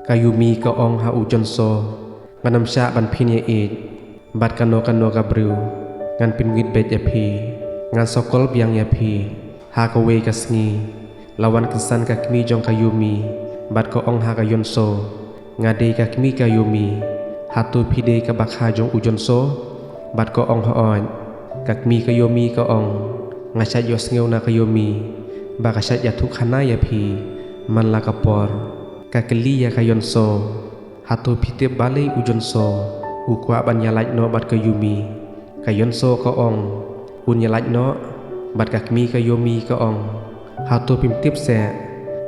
Kayumi ka ong ha ujon so banam sya ban phin ye e bat kano ka briu ngan pin wit bet ya phi ngan sokol biang ya phi ha ka we ka sngi lawan kesan ka kmi jong kayumi bat ka ong ha ka yon so ngade ka kmi kayumi hatu phide ka bakha jong ujon so bat ka ong ha on ka kmi kayumi ka ong ngasat yo sngew na kayumi ba ka sat ya thuk khana ya phi man la ka por kakeli ya kayon so hatu phite balei ujon so ukwa ban yalaj no bat kayumi kayon so ka ong un yalaj no bat kakmi kayomi ka ong hatu pimtip se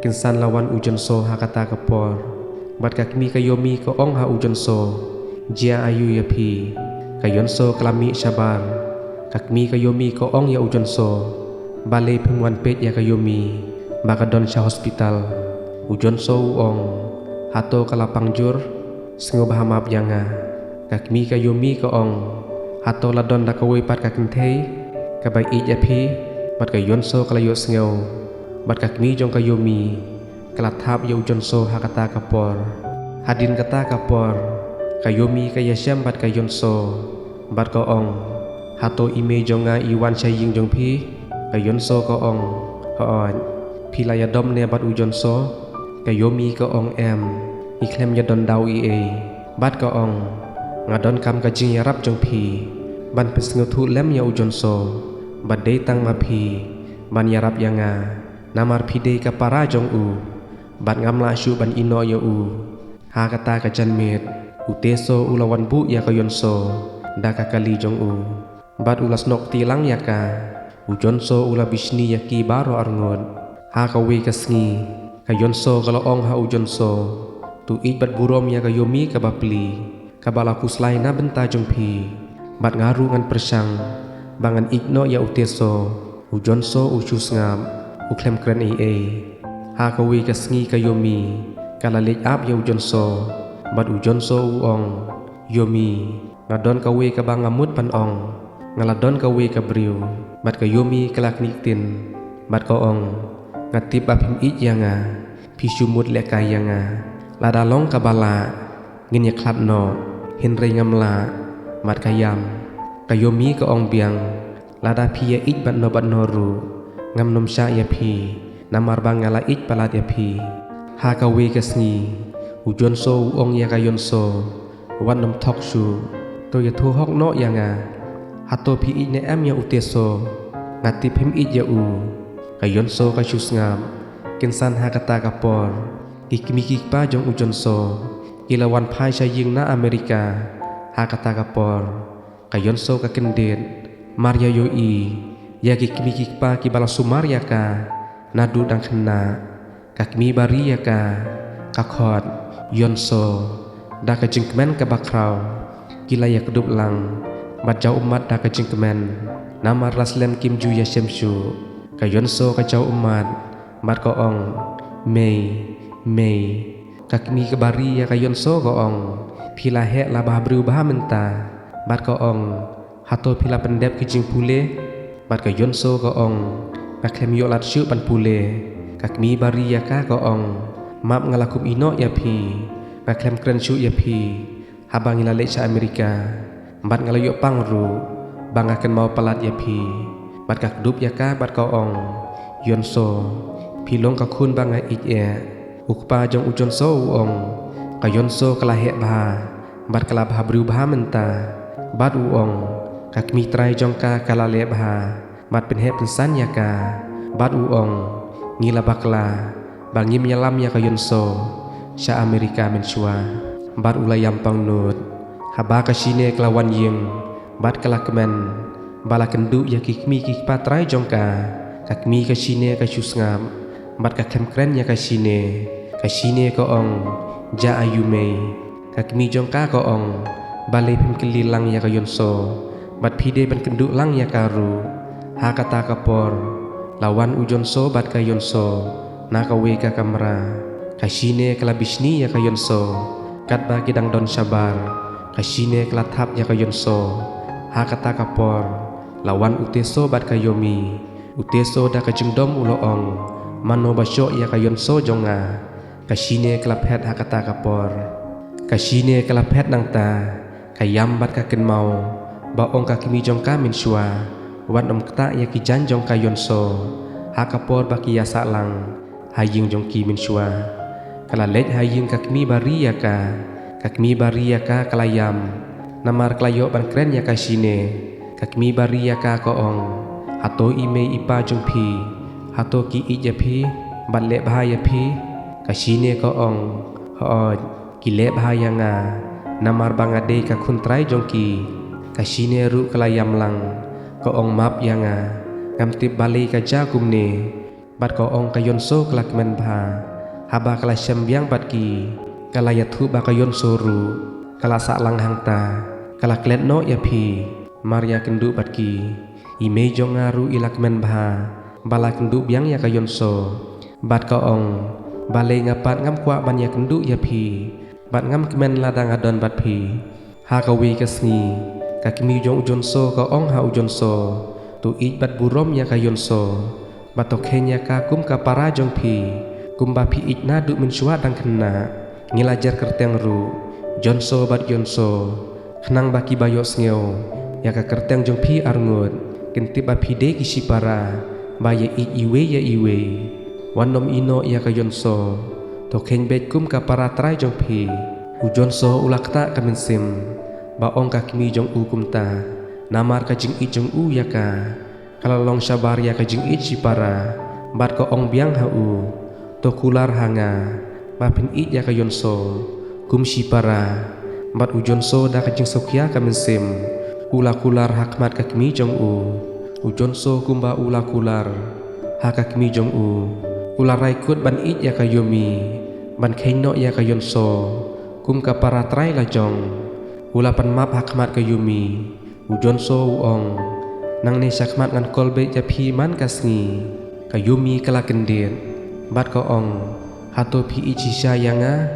kinsan lawan ujon so hakata ka por bat kakmi kayomi ka ong ha ujon so jia ayu ya phi kayon so klami sabar kakmi kayomi ka ong ya ujon so balei phingwan pet ya kayomi bakadon sa hospital ujon so ong hato kalapang jur sngo bahamap yanga kakmi kayomi ka ong hato ladon da kawe pat kakinthei kabai i japi bat kayon so kalayo sngo bat kakmi jong kayomi kalathap ya ujon so hakata kapor hadin kata kapor kayomi kayasyam bat kayon so bat ka ong hato ime jonga iwan saying jong phi kayon so ka ong haon pilaya dom ne bat ujon so kayomi ka ong em iklem ya don dau i e bat ka ong ngadon kam ka jing yarap jong phi ban pesngo thu lem ya ujon so bat dei tang ma phi ban yarap yanga namar phi dei ka para jong u bat ngamla shu ban ino ya u ha kata ka janmet uteso ulawan bu ya kayon so da ka kali jong u bat ulas nok tilang ya ka ujon so ula bisni ya ki baro arngon ha ka we ka sngi kayon so kala ong ha ujon so tu ik bat burom ya kayomi ka bapli kabala kuslai na benta jong phi bat ngaru ngan persang bangan ikno ya uteso ujon so usus ngam uklem kren e ha ka we ka sngi kayomi kala lek ap ya ujon so bat ujon so ong yomi ngadon ka we ka bangamut pan ong ngaladon ka we ka briu bat kayomi kalak niktin bat ka ong ngatip apim ik yanga pisumut le kayanga lada long kabala ngin ya klat no hinre ngamla mat kayam kayomi ka ong biang lada phi ya ik bat no ru ngam nom sha ya phi namar bangala ik palat ya phi ha ka we ka sngi ujon so ong ya kayon so wan nom thok su to ya thu hok no yanga hato phi ik ne em ya uteso ngatip him ik ya u kayon so ka shus ngam kinsan ha kata kapor ikmi kikpa jong ujon so ilawan phai saying na Amerika ha kata kapor kayon so ka kendet Maria yo i ya ikmi kikpa ki bala sumar ya ka nadu dang khna kakmi bari ya ka kakhot yon so da ka jingkmen ka bakrau kila ya kedup lang bat jau umat da ka jingkmen namar raslem kim ju ya semsu kayon so ka jau umat bat ka ong mei kakmi ka bari ya kayon so ka ong pila he la bah briu bah menta bat ka ong hato pila pendep ki jing pule bat kayon so ka ong kaklem yo lat syu pan pule kakmi bari ya ka ong map ngalakum ino ya phi kaklem kren syu ya phi habang ilale sa Amerika bat ngalayo pangru bangaken mau palat ya phi bat kakdup ya ka bat ka ong yon so pilong ka khun banga ik e ukpa jong ujon so ong kayon so kala he ba bat kala ba briu ba menta bat u ong kakmi trai jong ka kala le ba bat pen he pensan ya ka bat u ong ngila bakla bangim nyalam ya kayon so sa Amerika mensua bat ulayam pang nut haba ka sine kelawan yeng bat kala kemen bala kendu ya kikmi kikpa trai jong ka kakmi ka sine ka shus ngam bat ka kren ya ka sine ka ong ja ayume kakmi jong ka ong balai pim kelilang ya kayon so bat phide ban kendu lang ya karu ha kata kapor lawan ujon so bat kayon so na ka we ka kamra ka sine kala bisni ya kayon so kat ba kidang don sabar ka sine kala thap ya kayon so ha kata kapor lawan uteso bat kayomi uteso da ka jingdom ulo ong mano basyo ya kayon so jonga Kashine kelapet hakata kapor Kashine kelapet nang ta Kayam bat kaken mau Ba ong kakimi jong ka min shua Wan kta ya ki jan jong ka yonso Hakapor baki ya salang Haying jong ki min shua Kala lej haying kakmi bari ya ka Kakmi bari ya ka kalayam Namar kelayo ban kren ya kashine Kakmi bari ya ka koong Hato ime ipa jong pi Hato ki ija pi Bat le bahaya pi Kashine koong Hood ki le bahaya nga Namar bangade ka kuntrai jong ki Kashine ru kalayam lang Koong map ya nga Ngam tip balai ka jagum ne Bat koong kayonso kelak men bah Haba kala syambiang bat ki Kala yathu ba kayonso ru Kala saklang hang ta Kala klet no ya pi Maria kendu bat ki Ime jong ngaru ilak men bah Bala kendu biang ya kayonso Bat koong Balai ngapat ngam kwa ban ya kendu ya pi Bat ngam kemen ladang adon bat pi Hakawi kesngi Kakimi jong ujonso koong ha ujonso Tu ij bat burom ya kayonso Bat tokhenya ka kum ka para jong pi Kumba pi ij nadu mensyua dang kena Ngilajar kerteng ru Jonso bat yonso Kenang baki bayok sngeo Ya ka kerteng jong pi arngut Kentip ba pi de kisi para Baya ij iwe ya iwe Wanom ino ya ka yonso Tokheng bet kum ka para trai jong pi Ujonso ulak ta kaminsim Baong kakimi jong u kumta Namar ka jing ij jong u ya ka Kalalong syabar ya ka jing ij si para Bat ko ong biang ha u Tokular hanga Bapin ij ya ka yonso Kum si para Bat ujonso da ka jing sokya kaminsim Ula kular hakmat kakimi jong u Ujonso kumba ula kular Hakakimi jong u Ular raikut ban ij ya ka yomi Ban keno ya ka yonso Kum ka para trai la jong Ula pan map hakmat ka yumi Ujonso uong Nang ne syakmat ngan kolbe ja pi man kasngi Ka yumi kala kendir Bat ko ong Hato pi ij sisya yanga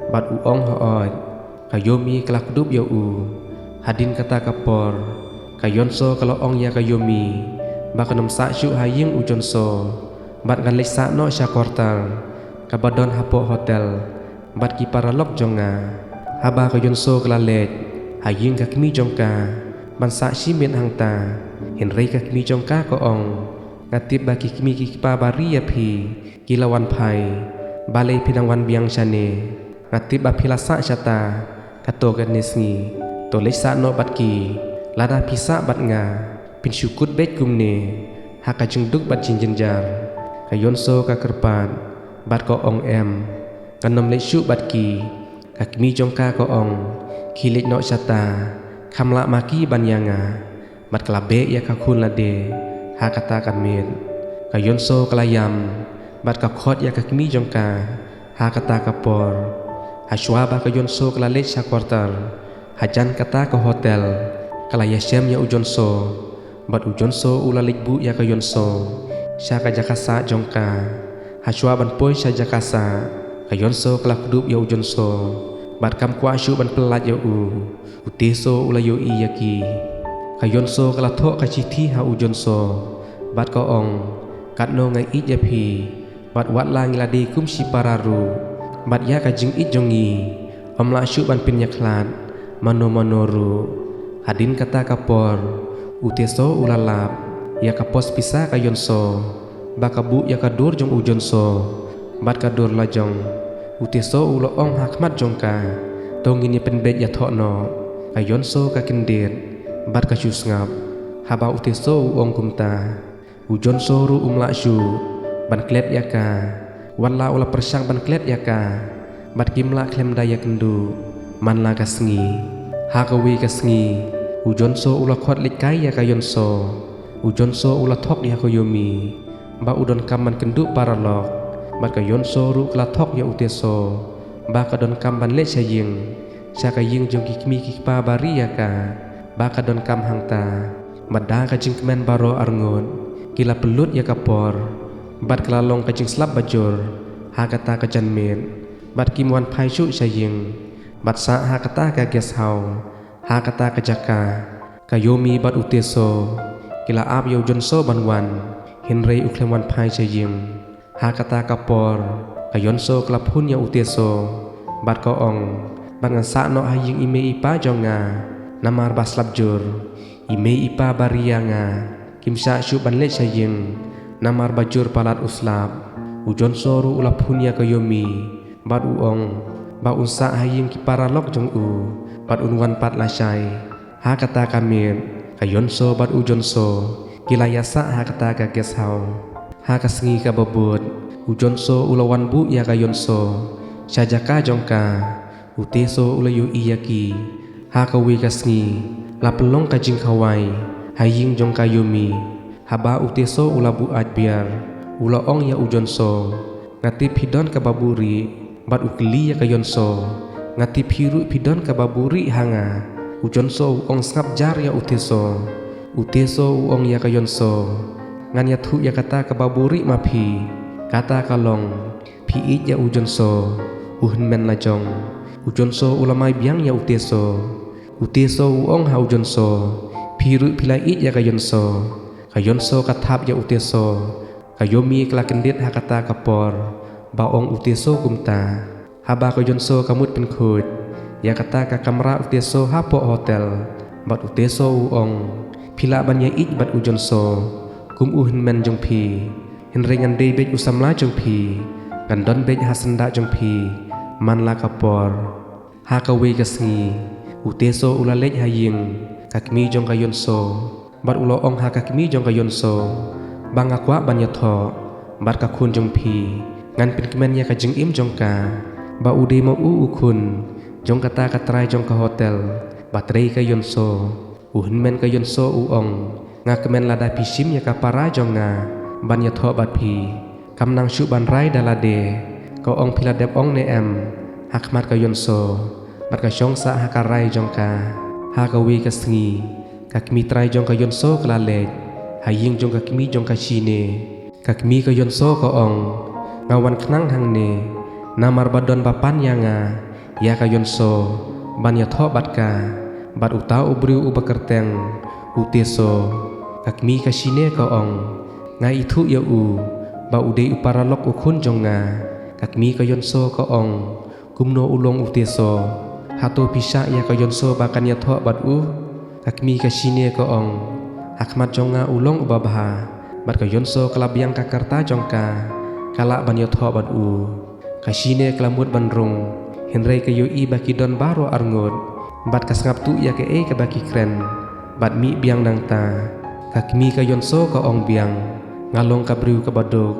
Bat uong hood Ka yomi kala kudup ya u Hadin kata kapor Ka yonso kala ong ya ka yomi Baka nam sa syuk haying ujonso Bat ngan lek sa no sya kortar Ka badon hapo hotel Bat ki para lok jonga Haba ka yonso kala lek Haying kakmi jong ka Ban sa shimin hang ta Hinrei kakmi jong ka ko ong Ngatip baki kimi ki pa bari ya pi Kilawan pai Balai pinang wan biang syane Ngatip ba pila sa syata Kato kan nesngi To lek sa no bat ki Lada pisa bat nga Pin syukut bet kumne Haka jengduk bat jinjenjar Ka yonso ka kerpat Bat ko ong em Kanom lek syuk bat ki Kakmi jong ka ko ong Kilik no syata Kamla maki ban yanga Bat kelabe ya kakun lade Hakata kan mit Ka yonso kelayam Bat kakot ya kakmi jong ka Hakata kapor Hashwa ba ka yonso kelalet sya kwartar Hajan kata ke hotel Kalaya syam ya ujonso Bat ujonso ulalik bu ya ka yonso Sya ka jakasa jong ka Hashwa ban poy sya jakasa Ka yonso kelak kudup ya ujonso Bat kam kwa syu ban pelat ya u Uteso ulayo i yaki Ka yonso kelak thok ka citi ha ujonso Bat ko ong Kat no ngai ij ya pi Bat wat la ngiladi kum si pararu Bat ya ka jing ij jongi Om la syu ban pin yaklat Mano manoru Hadin kata kapor Uteso ulalap Ya kapos pisa ka yonso Baka bu ya ka dur jong ujonso Bat ka dur la jong Uteso ulo ong hakmat jong ka Tongin ya penbet ya thok no Ka yonso ka kendir Bat ka syu ngap Haba uteso uong kumta Ujonso ru umla syu Ban klet ya ka Wala ula persyang ban klet ya ka Bat kimla klem daya kendu Man la kasngi Hakawi kasngi Ujonso ula khot likai ya ka yonso Ujonso ula thok ya ko yomi Ba udon kaman kendu para lok Bat ka yonso ru kala thok ya uteso Ba ka don kam ban le syaying Sya ka ying jong kikmi kikpa bari ya ka Ba ka don kam hang ta Mada ka jing kemen baro arngot Kila pelut ya kapor Bat kelalong ka jing slap bajur Hakata ka janmit Bat kimwan pai syuk syaying Bat sa hakata ka guest house Hakata ka jaka Ka yomi bat uteso Kila ap ya ujonso ban wan Hinrei uklem wan pai syaying Hakata kapor kayon so kelapun ya uteso bat ko ong bat ngan sa no haying ime ipa jonga namar baslap jur ime ipa baria nga kimsa syu ban le saying namar bajur palat uslap ujon soru ulapun ya kayomi bat uong ba unsa haying kipara lok jong u bat unwan pat lasai ha kata kamir kayon so bat ujon so kilayasa ha kata ka geshau ha kasngi ka babut ujon so ulawan bu ya kayon so sajaka jongka uteso ulayu iyaki ha kawi kasngi lapelong ka jing kawai haying jongka yomi haba uteso ulabu adbiar ula ong ya ujon so ngati pidon ka baburi bat ukli ya kayon so ngati piru pidon ka baburi hanga ujon so ong skap jar ya uteso uong ya kayon so ngan ya thu ya kata ka baburi mapi kata kalong pi ya ujon so uhun men lajong ujon so ulamai biang ya uteso uong ha ujon so piru pilai ya kayon so katap ya uteso kayomi kelakendit ha kata kapor baong uteso kumta haba kayon so kamut penkhut ya kata ka kamra uteso hapo hotel bat uteso uong pila banya it bat ujon so kum uhun men jong pi hinrengan de bej usamla jong pi gandon bej hasenda jong pi manla kapor ha kawe kasngi uteso ulalej haying kakmi jong kayon so bat uloong ha kakmi jong kayon so bangakwa banya tho bat kakun jong pi ngan pinkemen ya kajing im jong ka ba ude mo ukun jong kata katrai jong ka hotel batrei kayon so uhun men kayon so uong ngakemen lada pisim ya kapara jong nga ban ya tho bat pi kamnang syu ban rai dalade ko ong piladep ong ne em hakmat kayon so bat ka syong sa hakarai jong ka ha kawi kasngi kakmi trai jong kayon so klalej haying jong kakmi jong ka shine kakmi kayon so ko ong ngawan knang hang ne namar badon bapan ya nga ya kayon so ban ya tho bat ka bat utau ubriu ubakerteng uteso kakmi ka shine ko ong nga itu ya u ba ude uparalok ukun jong nga kakmi kayon so ko ong kumno ulong uteso hato pisa ya kayon so bakan ya tho bat u kakmi ka shine ko ong hakmat jong nga ulong ubabha bat kayon so kalabyang kakarta jong ka kala ban ya tho bat u kashine kelamut bandrung henrei kayo i baki don baro arngut bat kasngap tu ya ke ka baki kren bat mi biang nang ta kakmi kayon so ka ong biang ngalong kabriu ka badok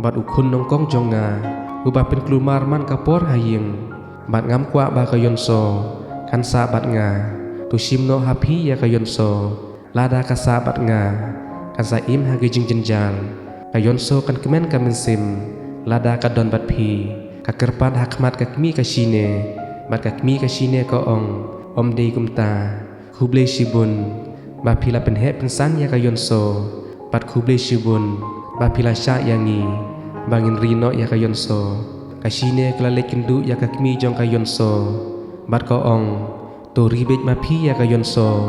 bat ukun nongkong jonga ubapin klumar man kapor haying bat ngam kwa ba kayon so kansa bat nga tusimno hapi ya kayon so lada kasa bat nga kansa im hagijing jenjal kayon so kan kemen kamensim lada kadon bat pi kakerpan hakmat kakmi kashine bat kakmi kashine ko ong omdei kumta kublei shibun ba pila penhe pensan ya kayon so bat kublei shibun ba pila sya yangi bangin rino ya kayon so kashine klalek kendu ya kakmi jong kayon so bat ko ong to ribej ma pi ya kayon so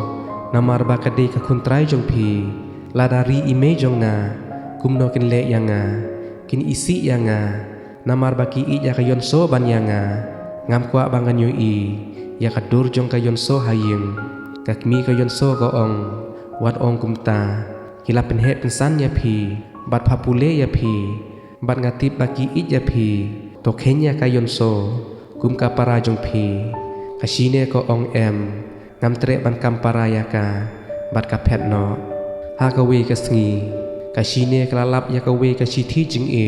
namar ba kadei kakuntrai jong pi ladari ime jong na kumno kinle yanga kin isi yanga namar baki i ya kayon so ban yanga ngam kwa bangan yu i ya kadur jong kayon so haying kakmi kayon so ko ong wat ong kumta kila penhe pensan ya pi bat papule ya pi bat ngatip baki i ya pi tokhenya kayon so kum kapara jong pi kashine ko ong em ngam tre ban kampara ya ka bat ka phet no ha kawe kasngi kashine klalap ya kawe kashiti jing i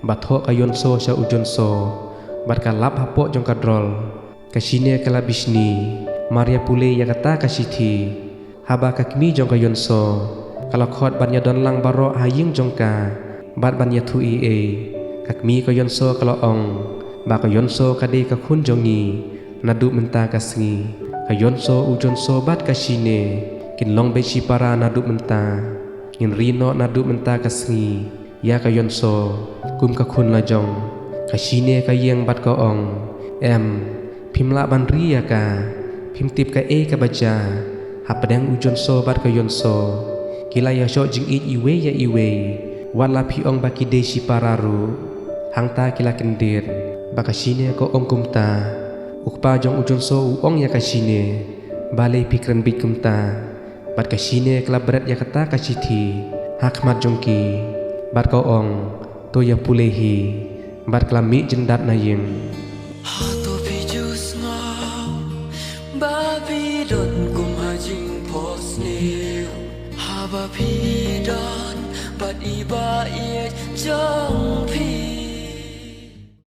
bat ho kayon so sya ujon so bat kalap hapo jong kadrol kashine kalabishni maria pule ya kata kashiti haba kakmi jong kayon so kalakot ban ya don lang baro haying jong ka bat ban ya thu i kakmi kayon so kaloong ba kayon so kadei kakun jong ni nadu menta kasngi kayon so ujon so bat kashine kinlong be para nadu menta kin rino nadu menta kasngi ya kayon so kum kakun la jong kashine kayeng bat ko ong em pimla ban ria ka pimtip ka ka baja hapadang ujon so bat kayon so kila ya sho jing it iwe ya iwe wala pi ong baki de si pararu hang ta kila kendir bakashine ko ong kumta ukpa jong ujon so ong ya kashine balai pikran bit kumta bat kashine kala berat ya kata kashiti hakmat jongki bat ko ong to ya pulehi bat kala mi jendat nayim to pijus ngau babi don kum hajing pos niu haba pi don bat iba ye jong pi